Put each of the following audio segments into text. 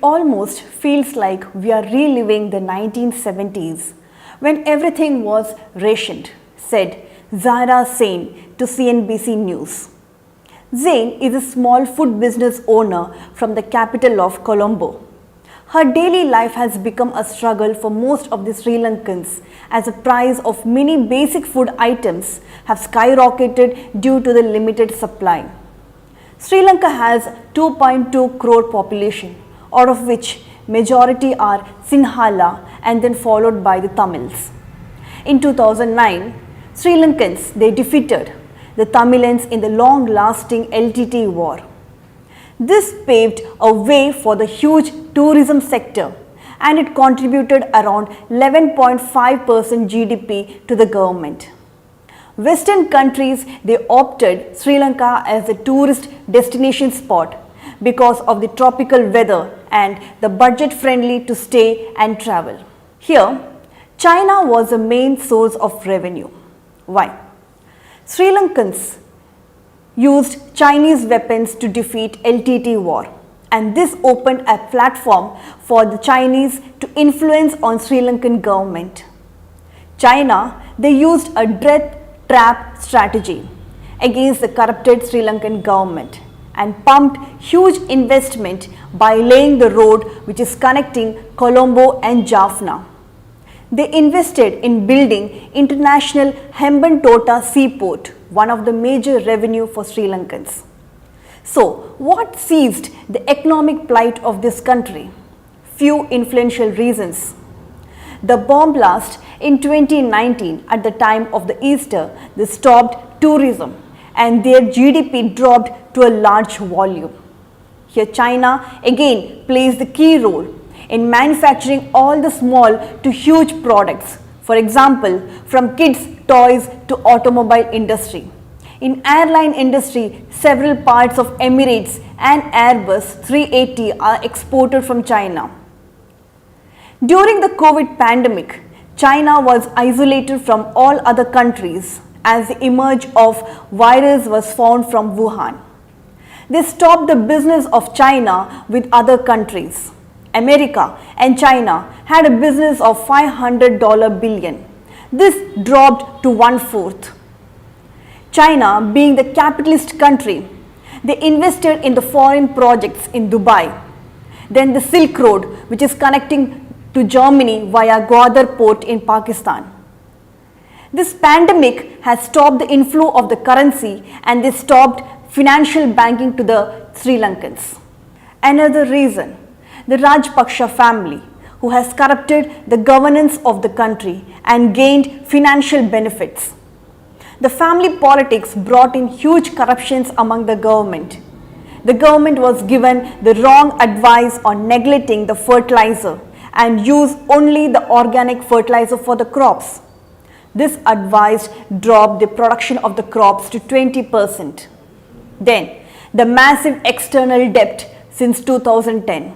almost feels like we are reliving the 1970s when everything was rationed, said Zahra Sain to CNBC News. Zain is a small food business owner from the capital of Colombo. Her daily life has become a struggle for most of the Sri Lankans as the price of many basic food items have skyrocketed due to the limited supply. Sri Lanka has 2.2 crore population, out of which majority are Sinhala and then followed by the Tamils. In 2009, Sri Lankans they defeated the Tamilians in the long-lasting LTT war. This paved a way for the huge tourism sector and it contributed around 11.5% GDP to the government. Western countries they opted Sri Lanka as a tourist destination spot because of the tropical weather and the budget friendly to stay and travel. Here, China was the main source of revenue. Why? Sri Lankans used Chinese weapons to defeat LTT war and this opened a platform for the Chinese to influence on Sri Lankan government. China they used a death trap strategy against the corrupted Sri Lankan government and pumped huge investment by laying the road which is connecting Colombo and Jaffna. They invested in building international Hambantota seaport, one of the major revenue for Sri Lankans. So, what seized the economic plight of this country? Few influential reasons. The bomb blast in 2019 at the time of the Easter, they stopped tourism and their GDP dropped to a large volume. Here China again plays the key role in manufacturing all the small to huge products. For example, from kids toys to automobile industry. In airline industry, several parts of Emirates and Airbus 380 are exported from China. During the COVID pandemic, China was isolated from all other countries as the emerge of virus was found from Wuhan. They stopped the business of China with other countries. America and China had a business of $500 billion. This dropped to 1/4. China, being the capitalist country, they invested in the foreign projects in Dubai. Then the Silk Road, which is connecting to Germany via Gwadar port in Pakistan. This pandemic has stopped the inflow of the currency and they stopped financial banking to the Sri Lankans. Another reason, the Rajpaksha family, who has corrupted the governance of the country and gained financial benefits. The family politics brought in huge corruptions among the government. The government was given the wrong advice on neglecting the fertilizer and use only the organic fertilizer for the crops. This advice dropped the production of the crops to 20%. Then, the massive external debt since 2010.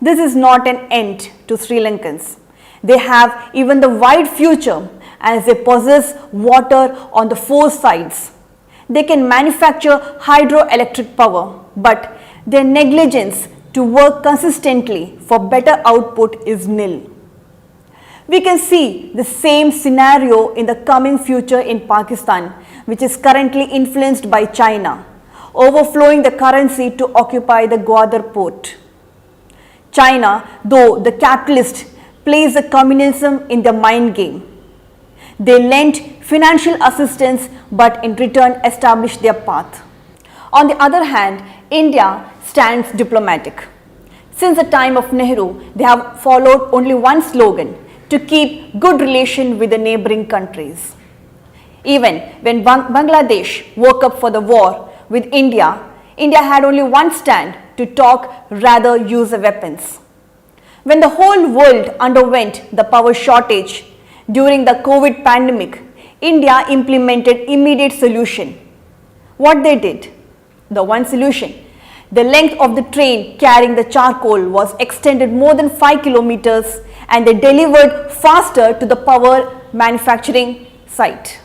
This is not an end to Sri Lankans. They have even the wide future as they possess water on the 4 sides. They can manufacture hydroelectric power, but their negligence to work consistently for better output is nil. We can see the same scenario in the coming future in Pakistan, which is currently influenced by China, overflowing the currency to occupy the Gwadar port. China, though the capitalist, plays the communism in the mind game. They lent financial assistance but in return established their path. On the other hand, India stands diplomatic. Since the time of Nehru, they have followed only one slogan, to keep good relation with the neighboring countries. Even when Bangladesh woke up for the war with India, India had only one stand, to talk rather use the weapons. When the whole world underwent the power shortage during the COVID pandemic, India implemented immediate solution. What they did? The one solution. The length of the train carrying the charcoal was extended more than 5 kilometers and they delivered faster to the power manufacturing site.